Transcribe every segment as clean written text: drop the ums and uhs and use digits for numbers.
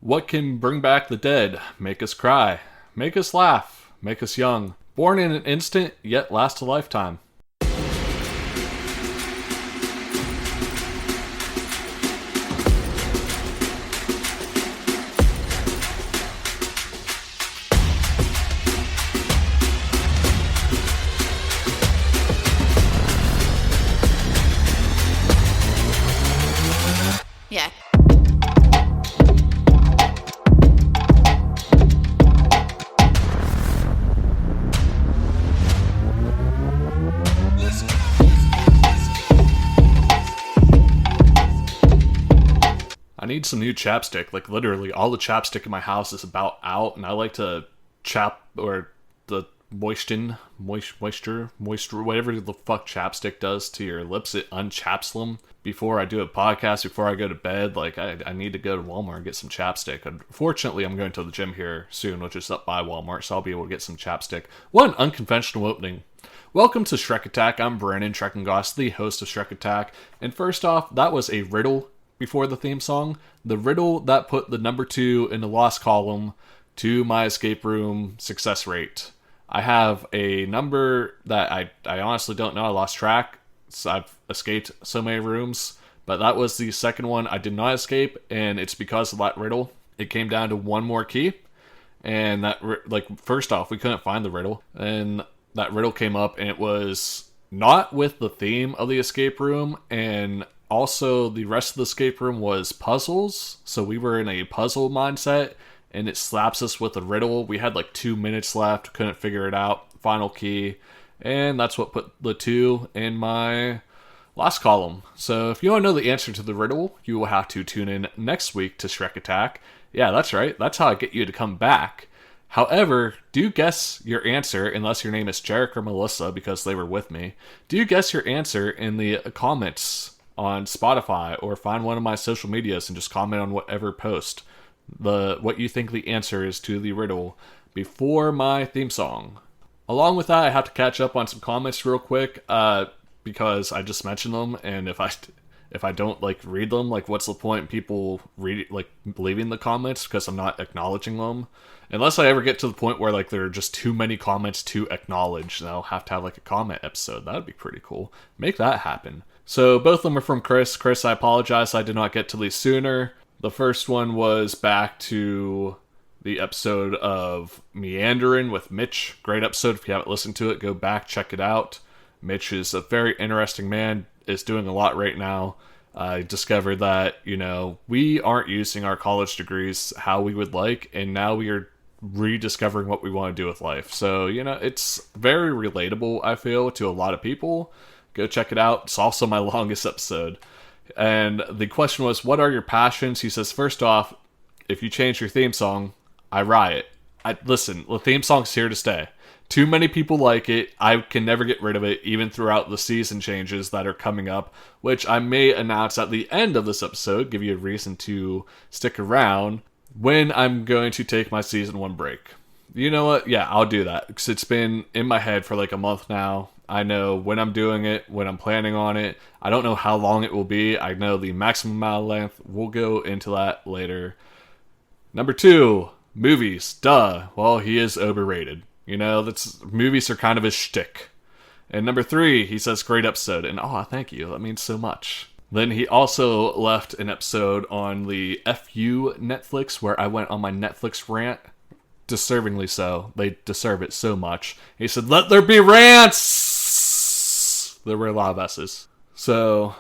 What can bring back the dead, make us cry, make us laugh, make us young, born in an instant, yet last a lifetime? Yeah. I need some new chapstick. Like, literally, all the chapstick in my house is about out, and I like to moisture, whatever the fuck chapstick does to your lips, it unchaps them. Before I do a podcast, before I go to bed, like, I need to go to Walmart and get some chapstick. Unfortunately, I'm going to the gym here soon, which is up by Walmart, so I'll be able to get some chapstick. What an unconventional opening. Welcome to Shrek Attack. I'm Brandon Trekkengoss, the host of Shrek Attack. And first off, that was a riddle before the theme song. The riddle that put the number 2 in the lost column to my escape room success rate. I have a number that I honestly don't know. I lost track. So I've escaped so many rooms. But that was the second one I did not escape. And it's because of that riddle. It came down to one more key. And that, first off, we couldn't find the riddle. And that riddle came up, and it was not with the theme of the escape room. And also, the rest of the escape room was puzzles, so we were in a puzzle mindset, and it slaps us with a riddle. We had like 2 minutes left, couldn't figure it out, final key, and that's what put the 2 in my last column. So if you want to know the answer to the riddle, you will have to tune in next week to Shrek Attack. Yeah, that's right, that's how I get you to come back. However, do guess your answer, unless your name is Jarek or Melissa, because they were with me. Do you guess your answer in the comments on Spotify, or find one of my social medias and just comment on whatever post what you think the answer is to the riddle before my theme song. Along with that, I have to catch up on some comments real quick because I just mentioned them, and if I don't read them, what's the point people leaving the comments because I'm not acknowledging them? Unless I ever get to the point where there are just too many comments to acknowledge, then I'll have to have a comment episode. That would be pretty cool. Make that happen. So both of them are from Chris. Chris, I apologize I did not get to these sooner. The first one was back to the episode of Meandering with Mitch. Great episode. If you haven't listened to it, go back, check it out. Mitch is a very interesting man, is doing a lot right now. I discovered that, we aren't using our college degrees how we would like, and now we are rediscovering what we want to do with life. So, it's very relatable, I feel, to a lot of people. Go check it out. It's also my longest episode. And the question was, what are your passions? He says, first off, if you change your theme song, I riot. Listen, the theme song's here to stay. Too many people like it. I can never get rid of it, even throughout the season changes that are coming up, which I may announce at the end of this episode, give you a reason to stick around, when I'm going to take my season 1 break. You know what? Yeah, I'll do that, because it's been in my head for a month now. I know when I'm doing it, when I'm planning on it. I don't know how long it will be. I know the maximum amount of length. We'll go into that later. Number 2, movies. Duh. Well, he is overrated. Movies are kind of his shtick. And number 3, he says, great episode. And thank you. That means so much. Then he also left an episode on the FU Netflix where I went on my Netflix rant. Deservingly so. They deserve it so much. He said, let there be rants! There were a lot of S's. So,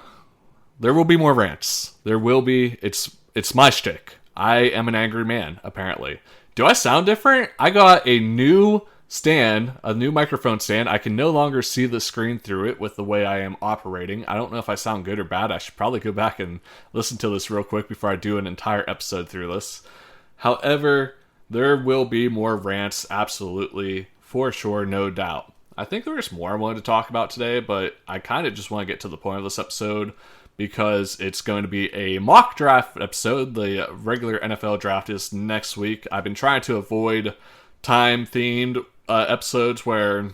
there will be more rants. There will be. It's my shtick. I am an angry man, apparently. Do I sound different? I got a new stand, a new microphone stand. I can no longer see the screen through it with the way I am operating. I don't know if I sound good or bad. I should probably go back and listen to this real quick before I do an entire episode through this. However, there will be more rants, absolutely, for sure, no doubt. I think there is more I wanted to talk about today, but I kind of just want to get to the point of this episode because it's going to be a mock draft episode. The regular NFL draft is next week. I've been trying to avoid time-themed episodes where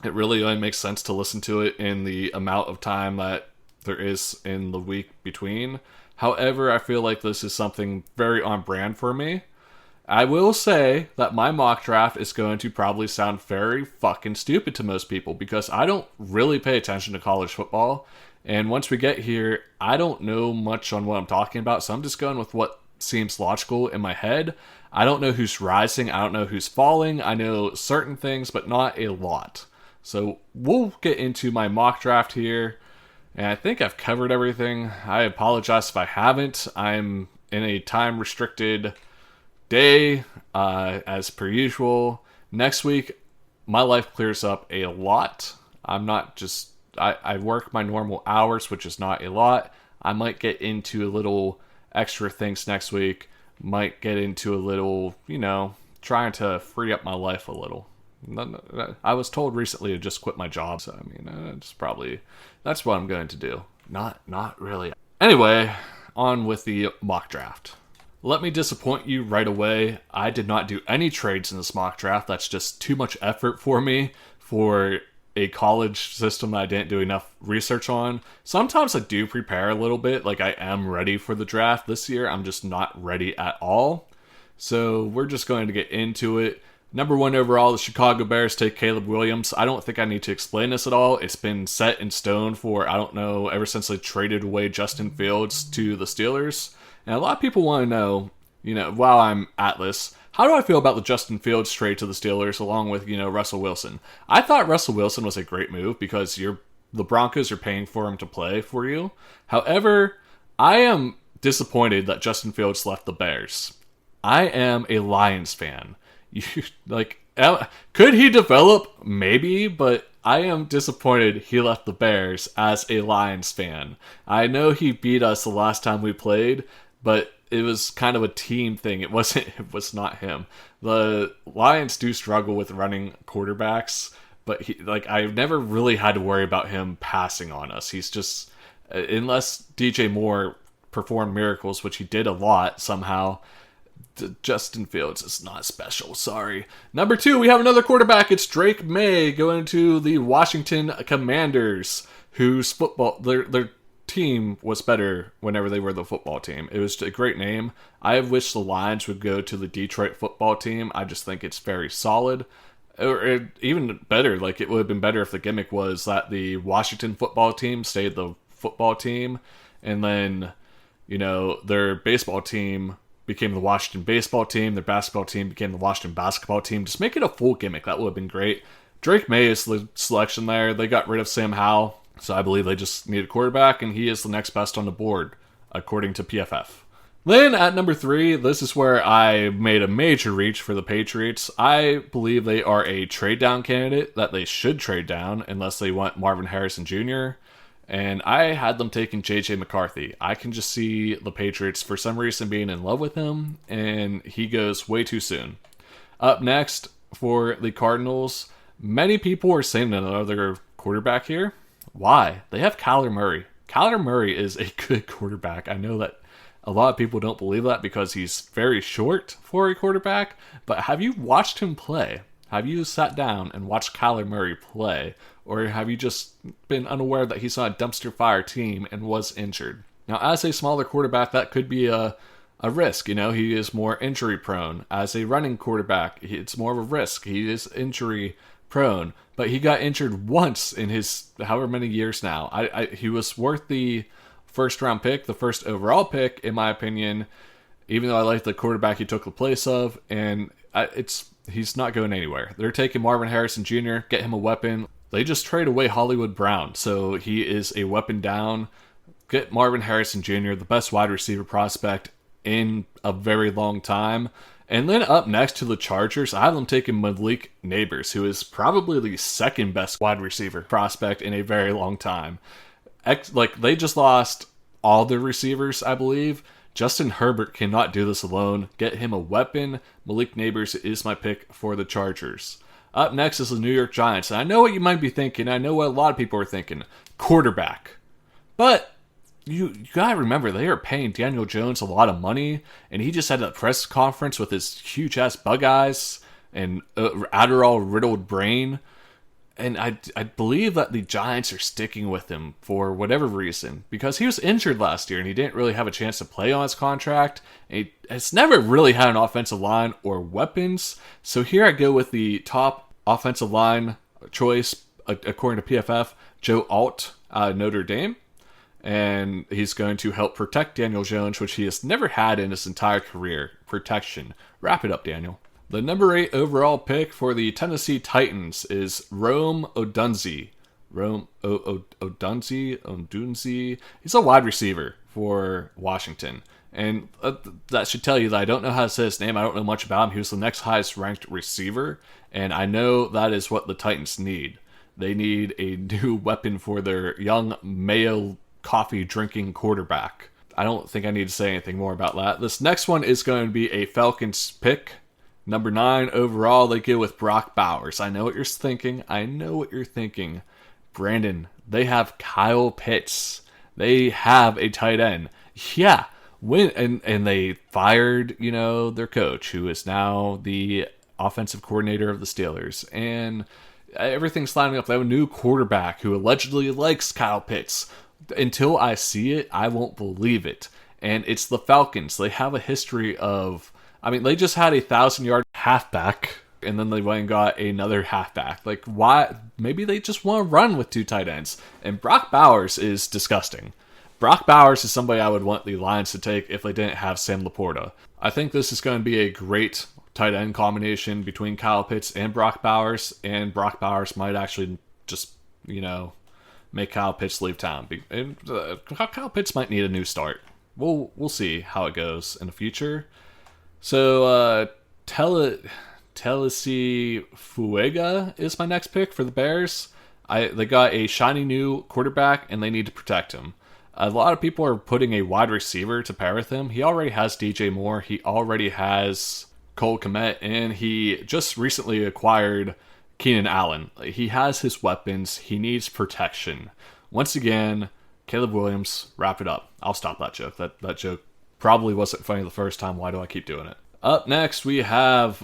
it really only makes sense to listen to it in the amount of time that there is in the week between. However, I feel like this is something very on brand for me. I will say that my mock draft is going to probably sound very fucking stupid to most people because I don't really pay attention to college football. And once we get here, I don't know much on what I'm talking about, so I'm just going with what seems logical in my head. I don't know who's rising, I don't know who's falling. I know certain things, but not a lot. So we'll get into my mock draft here. And I think I've covered everything. I apologize if I haven't. I'm in a time-restricted day, as per usual. Next week, my life clears up a lot. I'm not just... I work my normal hours, which is not a lot. I might get into a little extra things next week. Might get into a little, trying to free up my life a little. I was told recently to just quit my job, so I mean, that's what I'm going to do. Not really. Anyway, on with the mock draft. Let me disappoint you right away. I did not do any trades in this mock draft. That's just too much effort for me for a college system that I didn't do enough research on. Sometimes I do prepare a little bit, like I am ready for the draft. This year, I'm just not ready at all. So we're just going to get into it. Number 1 overall, the Chicago Bears take Caleb Williams. I don't think I need to explain this at all. It's been set in stone for, I don't know, ever since they traded away Justin Fields to the Steelers. And a lot of people want to know, while I'm at this, how do I feel about the Justin Fields trade to the Steelers along with, Russell Wilson? I thought Russell Wilson was a great move because the Broncos are paying for him to play for you. However, I am disappointed that Justin Fields left the Bears. I am a Lions fan. Could he develop? Maybe, but I am disappointed he left the Bears as a Lions fan. I know he beat us the last time we played, but it was kind of a team thing. It was not him. The Lions do struggle with running quarterbacks, but I've never really had to worry about him passing on us. He's just, unless DJ Moore performed miracles, which he did a lot somehow, Justin Fields is not special. Sorry. Number 2, we have another quarterback. It's Drake May going to the Washington Commanders, whose football their team was better whenever they were the football team. It was a great name. I wish the Lions would go to the Detroit football team. I just think it's very solid. Or even better, it would have been better if the gimmick was that the Washington football team stayed the football team, and then, their baseball team became the Washington baseball team, their basketball team became the Washington basketball team. Just make it a full gimmick. That would have been great. Drake May is the selection there. They got rid of Sam Howell, so I believe they just need a quarterback, and he is the next best on the board, according to PFF. Then at number 3, this is where I made a major reach for the Patriots. I believe they are a trade-down candidate, that they should trade down unless they want Marvin Harrison Jr., and I had them taking J.J. McCarthy. I can just see the Patriots, for some reason, being in love with him, and he goes way too soon. Up next, for the Cardinals, many people are saying another quarterback here. Why? They have Kyler Murray. Kyler Murray is a good quarterback. I know that a lot of people don't believe that because he's very short for a quarterback, but have you watched him play? Have you sat down and watched Kyler Murray play? Or have you just been unaware that he's on a dumpster fire team and was injured? Now, as a smaller quarterback, that could be a risk. He is more injury prone. As a running quarterback, it's more of a risk. He is injury prone. But he got injured once in his however many years now. He was worth the first round pick, the first overall pick, in my opinion, even though I like the quarterback he took the place of. And he's not going anywhere. They're taking Marvin Harrison Jr., get him a weapon. They just trade away Hollywood Brown, so he is a weapon down. Get Marvin Harrison Jr., the best wide receiver prospect in a very long time. And then up next to the Chargers, I have them taking Malik Neighbors, who is probably the second best wide receiver prospect in a very long time. They just lost all their receivers, I believe. Justin Herbert cannot do this alone. Get him a weapon. Malik Neighbors is my pick for the Chargers. Up next is the New York Giants. And I know what you might be thinking. I know what a lot of people are thinking. Quarterback. But you gotta remember, they are paying Daniel Jones a lot of money. And he just had a press conference with his huge-ass bug eyes and Adderall-riddled brain. And I believe that the Giants are sticking with him for whatever reason, because he was injured last year and he didn't really have a chance to play on his contract. And he has never really had an offensive line or weapons. So here I go with the top offensive line choice, according to PFF, Joe Alt, Notre Dame. And he's going to help protect Daniel Jones, which he has never had in his entire career. Protection. Wrap it up, Daniel. The number 8 overall pick for the Tennessee Titans is Rome Odunze. Odunze. He's a wide receiver for Washington. And that should tell you that I don't know how to say his name. I don't know much about him. He was the next highest ranked receiver. And I know that is what the Titans need. They need a new weapon for their young Mayo coffee drinking quarterback. I don't think I need to say anything more about that. This next one is going to be a Falcons pick. Number 9 overall, they go with Brock Bowers. I know what you're thinking. Brandon, they have Kyle Pitts. They have a tight end. Yeah. And they fired, their coach, who is now the offensive coordinator of the Steelers. And everything's lining up. They have a new quarterback who allegedly likes Kyle Pitts. Until I see it, I won't believe it. And it's the Falcons. They have a history of... they just had a 1,000-yard halfback, and then they went and got another halfback. Like, why? Maybe they just want to run with 2 tight ends. And Brock Bowers is disgusting. Brock Bowers is somebody I would want the Lions to take if they didn't have Sam Laporta. I think this is going to be a great tight end combination between Kyle Pitts and Brock Bowers, and Brock Bowers might actually just, make Kyle Pitts leave town. And Kyle Pitts might need a new start. We'll see how it goes in the future. So, Telesi Fuega is my next pick for the Bears. They got a shiny new quarterback, and they need to protect him. A lot of people are putting a wide receiver to pair with him. He already has DJ Moore. He already has Cole Kmet, and he just recently acquired Keenan Allen. He has his weapons. He needs protection. Once again, Caleb Williams, wrap it up. I'll stop that joke. That joke probably wasn't funny the first time. Why do I keep doing it? Up next, we have...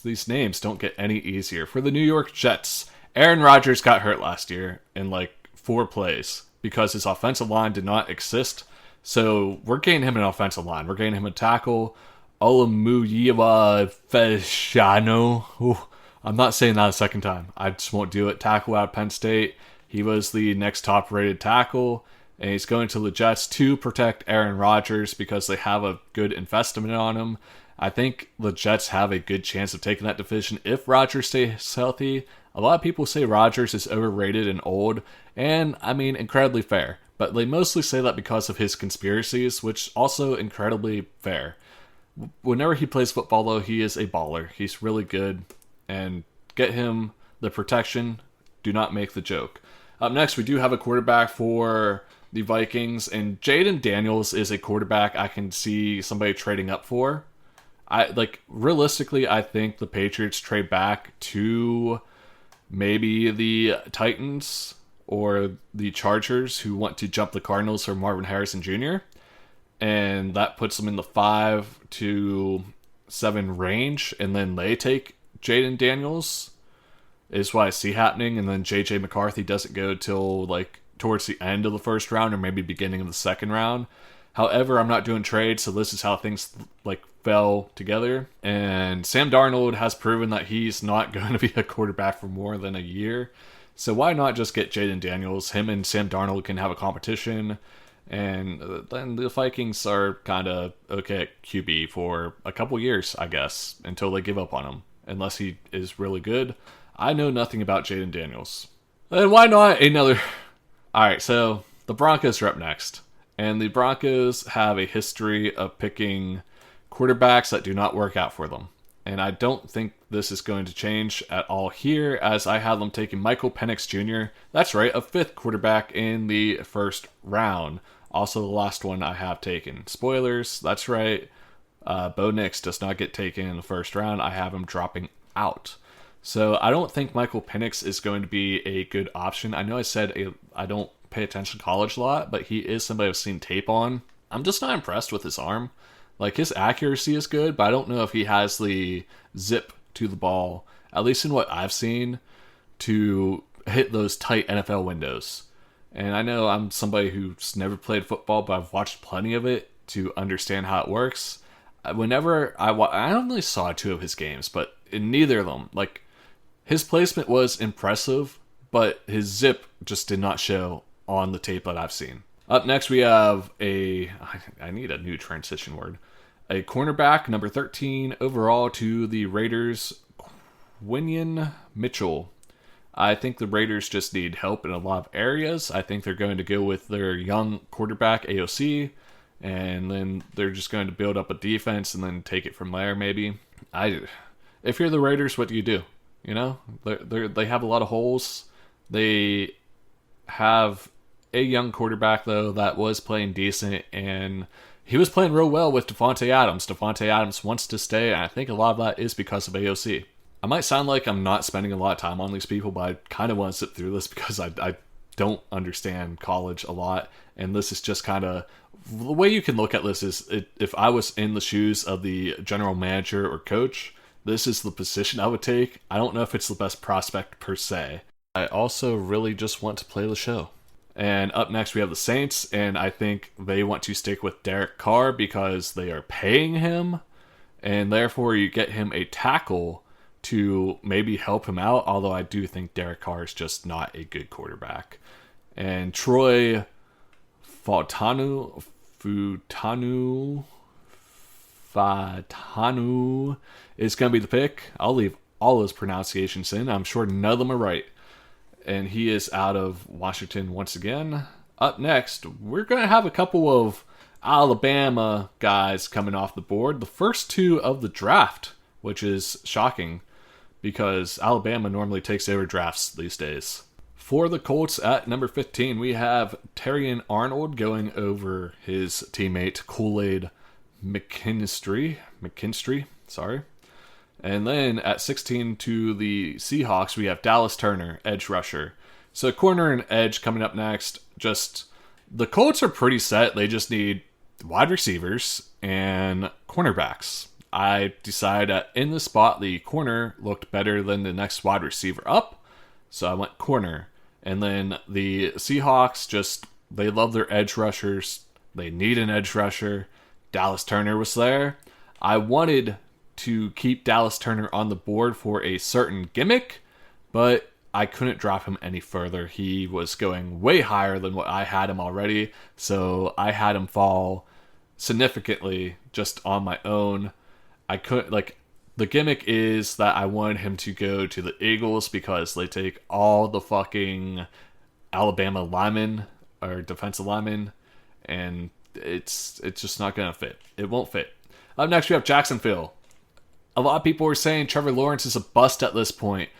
these names don't get any easier. For the New York Jets, Aaron Rodgers got hurt last year in 4 plays because his offensive line did not exist. So we're getting him an offensive line. We're getting him a tackle. Olamuyiwa Feshano. I'm not saying that a second time. I just won't do it. Tackle out of Penn State. He was the next top-rated tackle. And he's going to the Jets to protect Aaron Rodgers because they have a good investment on him. I think the Jets have a good chance of taking that division if Rodgers stays healthy. A lot of people say Rodgers is overrated and old, and incredibly fair. But they mostly say that because of his conspiracies, which also incredibly fair. Whenever he plays football, though, he is a baller. He's really good, and get him the protection. Do not make the joke. Up next, we do have a quarterback for the Vikings, and Jaden Daniels is a quarterback I can see somebody trading up for. Realistically, I think the Patriots trade back to maybe the Titans or the Chargers, who want to jump the Cardinals for Marvin Harrison Jr., and that puts them in the 5 to 7 range, and then they take Jaden Daniels, is what I see happening, and then J.J. McCarthy doesn't go till towards the end of the first round or maybe beginning of the second round. However, I'm not doing trades, so this is how things fell together. And Sam Darnold has proven that he's not going to be a quarterback for more than a year. So why not just get Jaden Daniels? Him and Sam Darnold can have a competition. And then the Vikings are kind of okay at QB for a couple years, I guess, until they give up on him. Unless he is really good. I know nothing about Jaden Daniels. And why not another... Alright, so the Broncos are up next. And the Broncos have a history of picking quarterbacks that do not work out for them. And I don't think this is going to change at all here, as I have them taking Michael Penix Jr. That's right, a 5th quarterback in the first round. Also the last one I have taken. Spoilers, that's right. Bo Nix does not get taken in the first round. I have him dropping out. So I don't think Michael Penix is going to be a good option. I know I said I don't pay attention to college a lot, but he is somebody I've seen tape on. I'm just not impressed with his arm. His accuracy is good, but I don't know if he has the zip to the ball, at least in what I've seen, to hit those tight NFL windows. And I know I'm somebody who's never played football, but I've watched plenty of it to understand how it works. Whenever I only saw 2 of his games, but in neither of them, like, his placement was impressive, but his zip just did not show on the tape that I've seen. Up next, we have I need a new transition word. A cornerback, number 13 overall to the Raiders, Quinion Mitchell. I think the Raiders just need help in a lot of areas. I think they're going to go with their young quarterback, AOC, and then they're just going to build up a defense and then take it from there, maybe. If you're the Raiders, what do you do? You know, they have a lot of holes. They have a young quarterback, though, that was playing decent, and he was playing real well with Devontae Adams. Devontae Adams wants to stay, and I think a lot of that is because of AOC. I might sound like I'm not spending a lot of time on these people, but I kind of want to sit through this because I don't understand college a lot, and this is just kind of... The way you can look at this is, if I was in the shoes of the general manager or coach, this is the position I would take. I don't know if it's the best prospect per se. I also really just want to play the show. And up next we have the Saints, and I think they want to stick with Derek Carr because they are paying him, and therefore you get him a tackle to maybe help him out, although I do think Derek Carr is just not a good quarterback. And Troy Fautanu is going to be the pick. I'll leave all those pronunciations in. I'm sure none of them are right. And he is out of Washington once again. Up next, we're going to have a couple of Alabama guys coming off the board. The first 2 of the draft, which is shocking because Alabama normally takes over drafts these days. For the Colts at number 15, we have Terrion Arnold going over his teammate Kool-Aid McKinstry. And then at 16 to the Seahawks, we have Dallas Turner, edge rusher. So corner and edge coming up next. Just the Colts are pretty set. They just need wide receivers and cornerbacks. I decided that in the spot, the corner looked better than the next wide receiver up. So I went corner. And then the Seahawks they love their edge rushers. They need an edge rusher. Dallas Turner was there. I wanted to keep Dallas Turner on the board for a certain gimmick, but I couldn't drop him any further. He was going way higher than what I had him already, so I had him fall significantly just on my own. I couldn't, the gimmick is that I wanted him to go to the Eagles because they take all the fucking Alabama linemen or defensive linemen, and it's just not going to fit. It won't fit. Up next, we have Jacksonville. A lot of people are saying Trevor Lawrence is a bust at this point.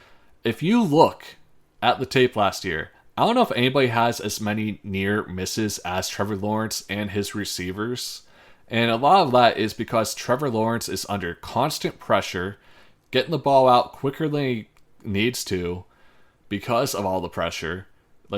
If you look at the tape last year, I don't know if anybody has as many near misses as Trevor Lawrence and his receivers. And a lot of that is because Trevor Lawrence is under constant pressure, getting the ball out quicker than he needs to because of all the pressure.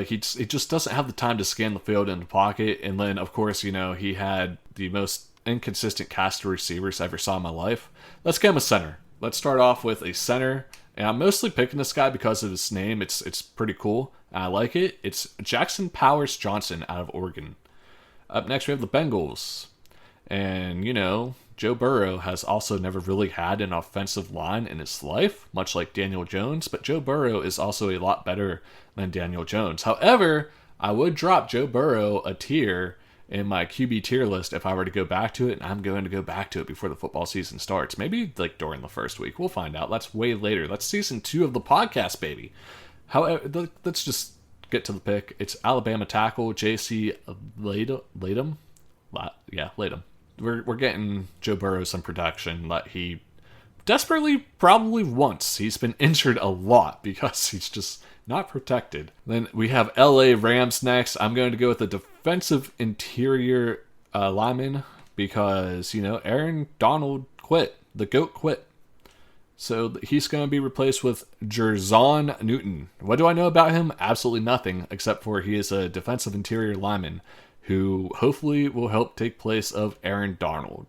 He just doesn't have the time to scan the field in the pocket. And then, of course, he had the most inconsistent cast of receivers I ever saw in my life. Let's get him a center. Let's start off with a center. And I'm mostly picking this guy because of his name. It's pretty cool. And I like it. It's Jackson Powers Johnson out of Oregon. Up next, we have the Bengals. And, Joe Burrow has also never really had an offensive line in his life, much like Daniel Jones. But Joe Burrow is also a lot better than Daniel Jones. However, I would drop Joe Burrow a tier in my QB tier list if I were to go back to it, and I'm going to go back to it before the football season starts. Maybe during the first week. We'll find out. That's way later. That's season 2 of the podcast, baby. However, let's just get to the pick. It's Alabama tackle J.C. Latham. Yeah, Latham. We're getting Joe Burrow some protection that he desperately probably wants. He's been injured a lot because he's just not protected. Then we have LA Rams next. I'm going to go with the defensive interior lineman because, Aaron Donald quit. The GOAT quit. So he's going to be replaced with Jerzon Newton. What do I know about him? Absolutely nothing, except for he is a defensive interior lineman who hopefully will help take place of Aaron Donald.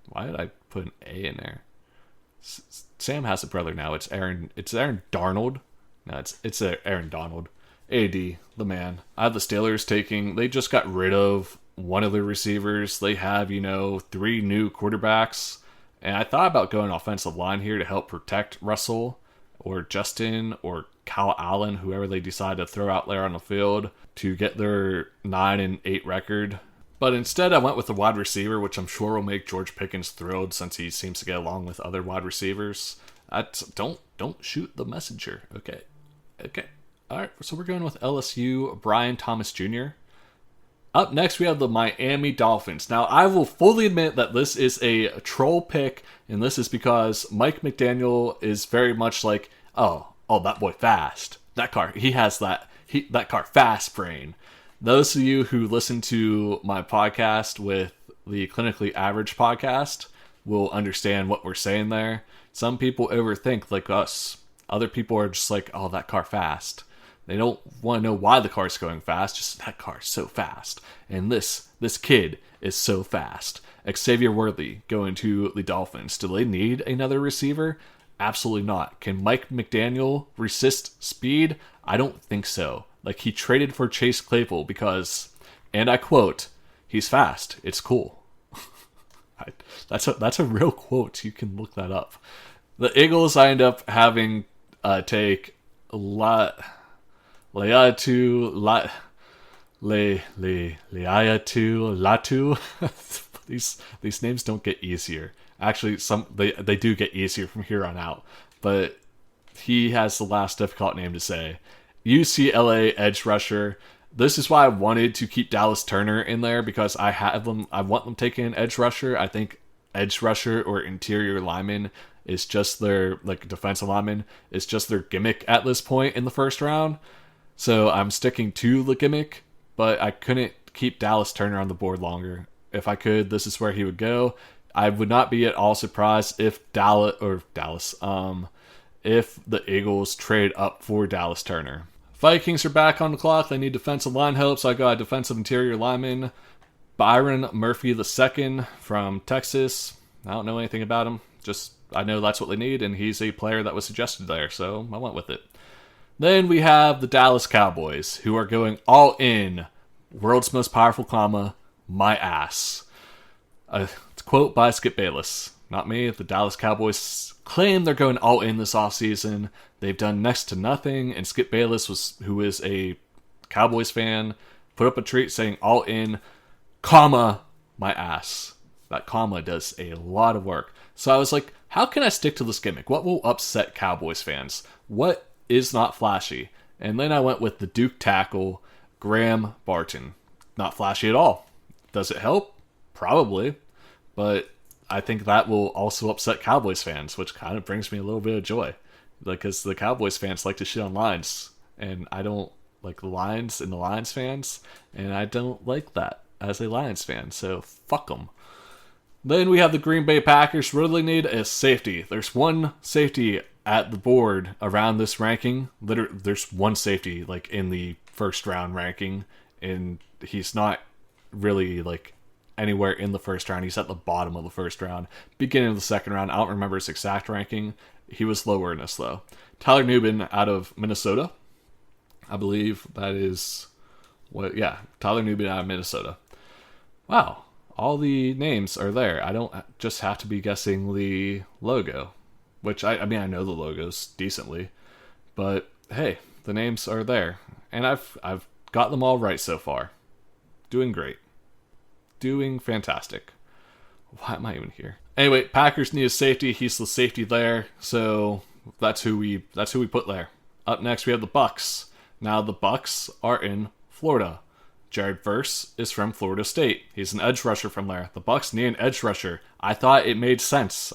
Why did I put an A in there? Sam has a brother now. It's Aaron. It's Aaron Darnold. No, it's Aaron Donald. AD, the man. I have the Steelers taking. They just got rid of one of their receivers. They have 3 new quarterbacks, and I thought about going offensive line here to help protect Russell or Justin or Kyle Allen, whoever they decide to throw out there on the field to get their 9-8 record. But instead, I went with the wide receiver, which I'm sure will make George Pickens thrilled since he seems to get along with other wide receivers. Don't shoot the messenger. Okay. All right. So we're going with LSU, Brian Thomas Jr. Up next, we have the Miami Dolphins. Now, I will fully admit that this is a troll pick, and this is because Mike McDaniel is very much like, oh, that boy fast. That car, he has that car fast brain. Those of you who listen to my podcast with the Clinically Average podcast will understand what we're saying there. Some people overthink like us. Other people are just like, oh, that car fast. They don't want to know why the car's going fast, just that car's so fast. And this kid is so fast. Xavier Worthy going to the Dolphins. Do they need another receiver? Absolutely not. Can Mike McDaniel resist speed? I don't think so. Like, he traded for Chase Claypool because, and I quote, he's fast. It's cool. That's a real quote. You can look that up. The Eagles, I end up having take Leaiatu Latu. These names don't get easier. Actually, they do get easier from here on out. But he has the last difficult name to say. UCLA edge rusher. This is why I wanted to keep Dallas Turner in there, because I want them taking an edge rusher. I think edge rusher or interior lineman is just their, like, defensive lineman is just their gimmick at this point in the first round. So I'm sticking to the gimmick, but I couldn't keep Dallas Turner on the board longer. If I could, this is where he would go. I would not be at all surprised if if the Eagles trade up for Dallas Turner. Vikings are back on the clock. They need defensive line help, so I got a defensive interior lineman, Byron Murphy II from Texas. I don't know anything about him. Just, I know that's what they need, and he's a player that was suggested there, so I went with it. Then we have the Dallas Cowboys, who are going all in. World's most powerful comma, my ass. It's a quote by Skip Bayless. Not me. The Dallas Cowboys claim they're going all in this offseason. They've done next to nothing, and Skip Bayless, who is a Cowboys fan, put up a tweet saying all in, comma, my ass. That comma does a lot of work. So I was like, how can I stick to this gimmick? What will upset Cowboys fans? What is not flashy? And then I went with the Duke tackle, Graham Barton. Not flashy at all. Does it help? Probably. But I think that will also upset Cowboys fans, which kind of brings me a little bit of joy. Because the Cowboys fans like to shit on Lions, and I don't like the Lions and the Lions fans, and I don't like that as a Lions fan, so fuck them. Then we have the Green Bay Packers. What do they need? A safety. There's one safety at the board around this ranking. There's one safety like in the first round ranking, and he's not really like anywhere in the first round. He's at the bottom of the first round, beginning of the second round. I don't remember his exact ranking. He was lower in this though. Tyler Nubin out of Minnesota. I believe that is Tyler Nubin out of Minnesota. Wow. All the names are there. I don't just have to be guessing the logo, which I mean, I know the logos decently, but hey, the names are there, and I've got them all right so far. Doing great. Doing fantastic. Why am I even here? Anyway, Packers need a safety. He's the safety there, so that's who we put there. Up next, we have the Bucks. Now the Bucks are in Florida. Jared Verse is from Florida State. He's an edge rusher from there. The Bucks need an edge rusher. I thought it made sense.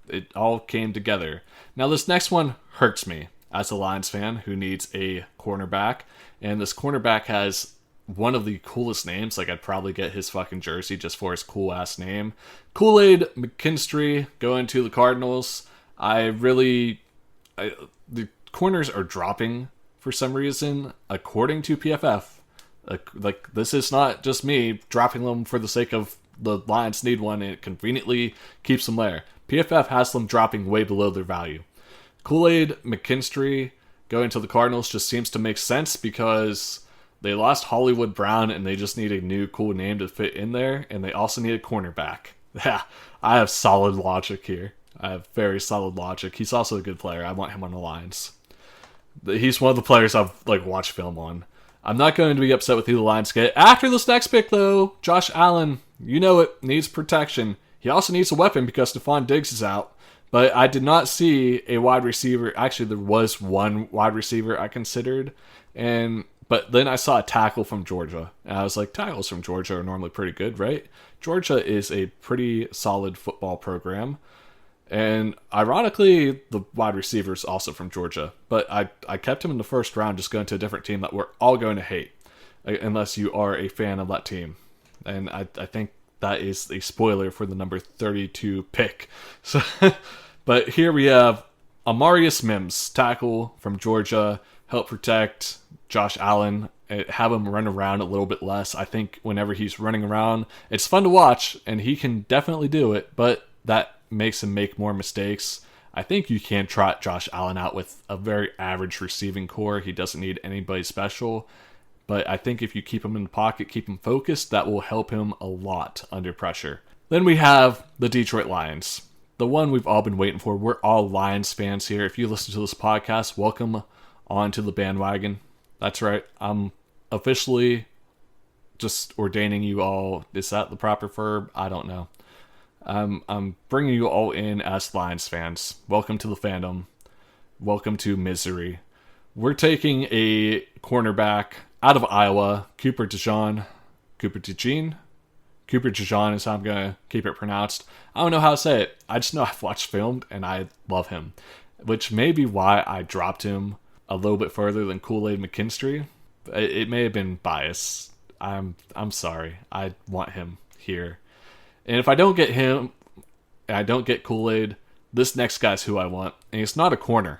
It all came together. Now this next one hurts me as a Lions fan who needs a cornerback, and this cornerback has one of the coolest names. Like, I'd probably get his fucking jersey just for his cool ass name. Kool-Aid McKinstry going to the Cardinals. The corners are dropping for some reason, according to PFF. Like, this is not just me dropping them for the sake of the Lions need one, and it conveniently keeps them there. PFF has them dropping way below their value. Kool-Aid McKinstry going to the Cardinals just seems to make sense because they lost Hollywood Brown and they just need a new cool name to fit in there, and they also need a cornerback. Yeah, I have solid logic here. I have very solid logic. He's also a good player. I want him on the Lions. He's one of the players I've watched film on. I'm not going to be upset with who the Lions get. After this next pick, though, Josh Allen, you know it, needs protection. He also needs a weapon because Stephon Diggs is out. But I did not see a wide receiver. Actually, there was one wide receiver I considered. But then I saw a tackle from Georgia. And I was like, tackles from Georgia are normally pretty good, right? Georgia is a pretty solid football program. And ironically, the wide receiver is also from Georgia. But I kept him in the first round, just going to a different team that we're all going to hate. Unless you are a fan of that team. And I think that is a spoiler for the number 32 pick. So, but here we have Amarius Mims, tackle from Georgia, help protect Josh Allen, have him run around a little bit less. I think whenever he's running around, it's fun to watch, and he can definitely do it, but that makes him make more mistakes. I think you can trot Josh Allen out with a very average receiving core. He doesn't need anybody special. But I think if you keep him in the pocket, keep him focused, that will help him a lot under pressure. Then we have the Detroit Lions. The one we've all been waiting for. We're all Lions fans here. If you listen to this podcast, welcome onto the bandwagon. That's right. I'm officially just ordaining you all. Is that the proper verb? I don't know. I'm bringing you all in as Lions fans. Welcome to the fandom. Welcome to misery. We're taking a cornerback out of Iowa, Cooper DeJean is how I'm going to keep it pronounced. I don't know how to say it. I just know I've watched film and I love him, which may be why I dropped him a little bit further than Kool-Aid McKinstry. It may have been bias. I'm sorry. I want him here. And if I don't get him, and I don't get Kool-Aid, this next guy's who I want. And he's not a corner.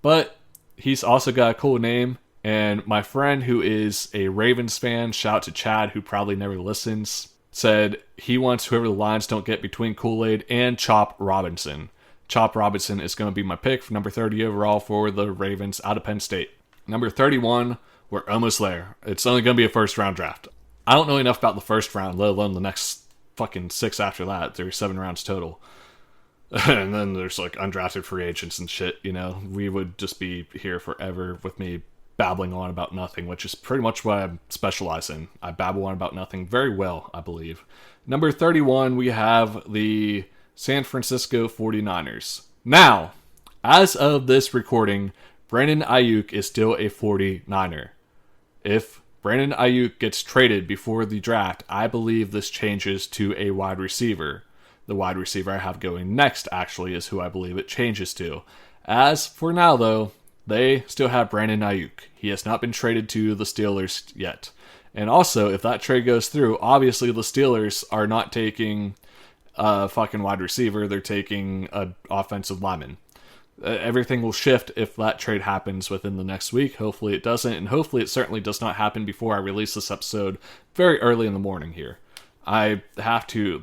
But he's also got a cool name. And my friend who is a Ravens fan, shout out to Chad, who probably never listens, said he wants whoever the Lions don't get between Kool-Aid and Chop Robinson. Chop Robinson is going to be my pick for number 30 overall for the Ravens out of Penn State. Number 31, we're almost there. It's only going to be a first-round draft. I don't know enough about the first round, let alone the next fucking 6 after that. There's 7 rounds total. And then there's undrafted free agents and shit, We would just be here forever with me babbling on about nothing, which is pretty much what I specialize in. I babble on about nothing very well, I believe. Number 31, we have the San Francisco 49ers. Now, as of this recording, Brandon Ayuk is still a 49er. If Brandon Ayuk gets traded before the draft, I believe this changes to a wide receiver. The wide receiver I have going next, actually, is who I believe it changes to. As for now, though, they still have Brandon Ayuk. He has not been traded to the Steelers yet. And also, if that trade goes through, obviously the Steelers are not taking a fucking wide receiver. They're taking an offensive lineman. Everything will shift if that trade happens within the next week. Hopefully it doesn't, and hopefully it certainly does not happen before I release this episode very early in the morning here. The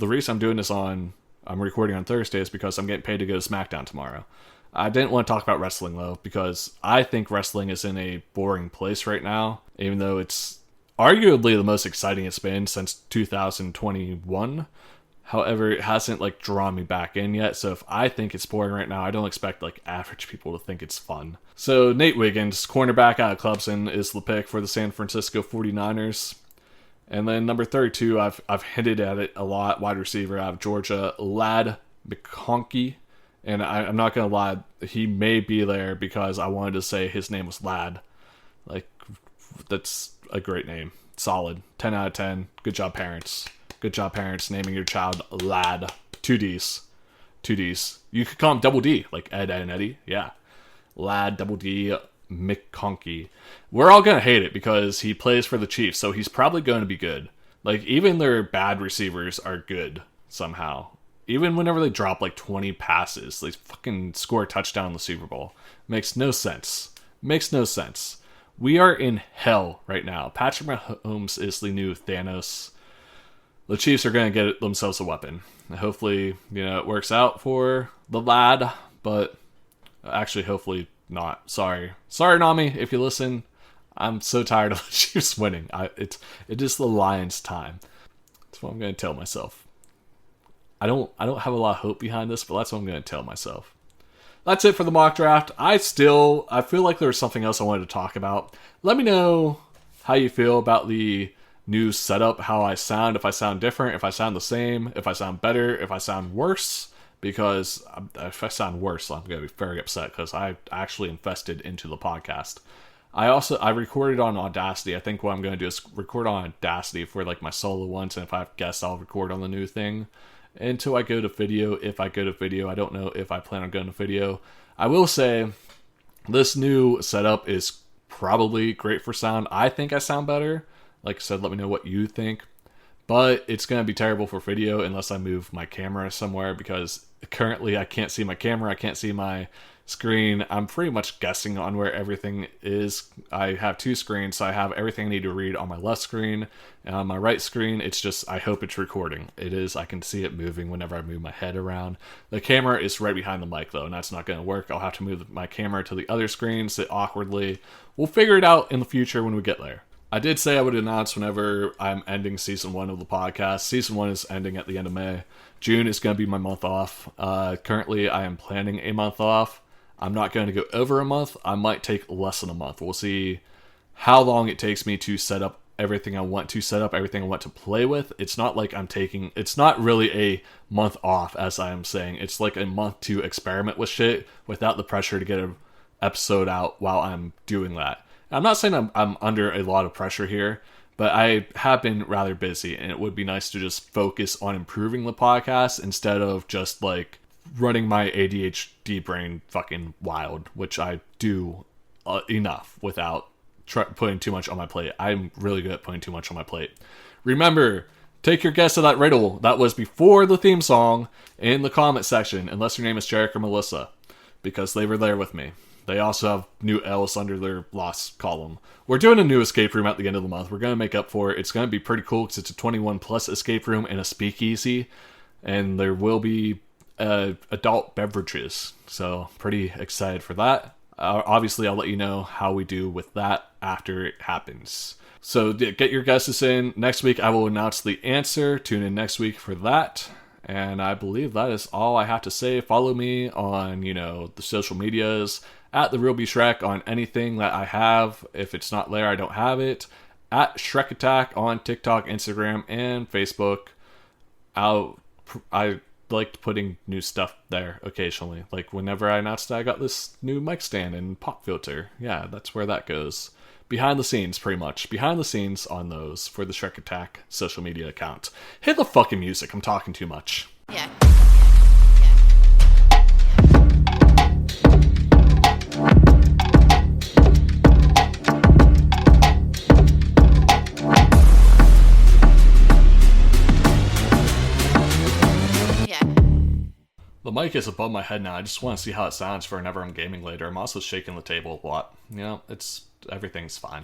reason I'm doing this I'm recording on Thursday is because I'm getting paid to go to SmackDown tomorrow. I didn't want to talk about wrestling, though, because I think wrestling is in a boring place right now, even though it's arguably the most exciting it's been since 2021. However, it hasn't drawn me back in yet, so if I think it's boring right now, I don't expect average people to think it's fun. So Nate Wiggins, cornerback out of Clemson, is the pick for the San Francisco 49ers. And then number 32, I've hinted at it a lot, wide receiver out of Georgia, Ladd McConkey. And I'm not going to lie, he may be there because I wanted to say his name was Ladd. That's a great name. Solid. 10 out of 10. Good job, parents. Good job, parents, naming your child Ladd. 2 Ds. 2 Ds. You could call him Double D, like Ed, and Eddie. Yeah. Ladd, Double D, McConkey. We're all going to hate it because he plays for the Chiefs, so he's probably going to be good. Even their bad receivers are good somehow. Even whenever they drop 20 passes, they fucking score a touchdown in the Super Bowl. Makes no sense. We are in hell right now. Patrick Mahomes is the new Thanos. the Chiefs are going to get themselves a weapon. Hopefully, it works out for the lad, but actually, hopefully not. Sorry, Nami, if you listen. I'm so tired of the Chiefs winning. It is the Lions' time. That's what I'm going to tell myself. I don't have a lot of hope behind this, but that's what I'm going to tell myself. That's it for the mock draft. I feel like there was something else I wanted to talk about. Let me know how you feel about the new setup, how I sound, if I sound different, if I sound the same, if I sound better, if I sound worse. Because if I sound worse, I'm going to be very upset because I actually invested into the podcast. I recorded on Audacity. I think what I'm going to do is record on Audacity for like my solo ones, and if I have guests, I'll record on the new thing until I go to video. If I go to video, I don't know if I plan on going to video. I will say this new setup is probably great for sound. I think I sound better. Like I said, let me know what you think. But it's going to be terrible for video unless I move my camera somewhere, because currently I can't see my camera, I can't see my screen. I'm pretty much guessing on where everything is. I have two screens, so I have everything I need to read on my left screen, and on my right screen, it's just, I hope it's recording. It is, I can see it moving whenever I move my head around. The camera is right behind the mic though, and that's not going to work. I'll have to move my camera to the other screen, sit awkwardly. We'll figure it out in the future when we get there. I did say I would announce whenever I'm ending season 1 of the podcast. Season 1 is ending at the end of May. June is going to be my month off. Currently, I am planning a month off. I'm not going to go over a month. I might take less than a month. We'll see how long it takes me to set up everything I want to set up, everything I want to play with. It's not like it's not really a month off, as I am saying. It's like a month to experiment with shit without the pressure to get an episode out while I'm doing that. I'm not saying I'm under a lot of pressure here, but I have been rather busy, and it would be nice to just focus on improving the podcast instead of just like running my ADHD brain fucking wild, which I do enough without putting too much on my plate. I'm really good at putting too much on my plate. Remember, take your guess of that riddle that was before the theme song in the comment section, unless your name is Jarek or Melissa, because they were there with me. They also have new L's under their lost column. We're doing a new escape room at the end of the month. We're going to make up for it. It's going to be pretty cool because it's a 21 plus escape room and a speakeasy. And there will be adult beverages. So pretty excited for that. Obviously, I'll let you know how we do with that after it happens. So get your guesses in. Next week, I will announce the answer. Tune in next week for that. And I believe that is all I have to say. Follow me on, the social medias. At the Real B Shrek on anything that I have. If it's not there, I don't have it. At Shrek Attack on TikTok, Instagram, and Facebook. I liked putting new stuff there occasionally. Like whenever I announced that I got this new mic stand and pop filter. Yeah, that's where that goes. Behind the scenes, pretty much. Behind the scenes on those for the Shrek Attack social media account. Hit the fucking music. I'm talking too much. Yeah. The mic is above my head now. I just want to see how it sounds for whenever I'm gaming later. I'm also shaking the table a lot. Everything's fine.